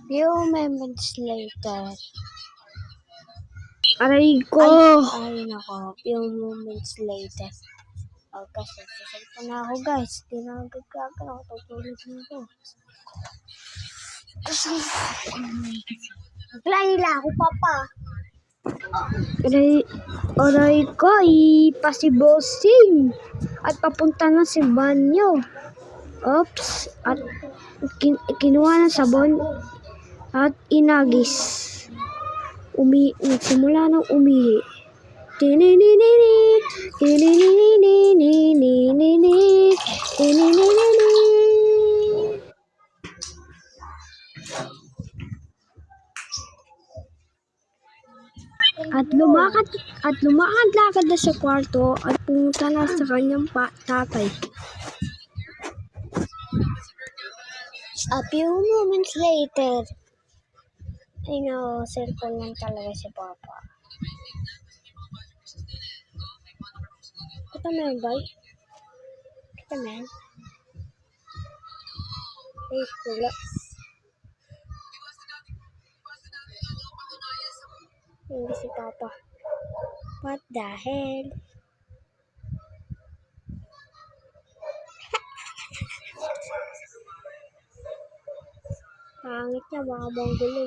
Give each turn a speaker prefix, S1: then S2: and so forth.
S1: Few moments later.
S2: Aray ko!
S1: Ay nako, few moments later. Kasi sasalpa na ako guys. Di na agad-agad ako. Tutulog na ako. Kasi, naglayla ako papa.
S2: Aray ko, ipasibosing. At papunta na si banyo. Oops. At kinuha ng sabon. At inagis. Nagsimula ng umihi. At lumakad na sa kwarto at pumunta na sa kanyang tatay.
S1: A few moments later. Ay no, cellphone lang talaga si papa. Kita mo yan, boy? Kita mo yan? Ay, wala. Hindi si papa. What the hell? Pangit niya, mga mongoloy.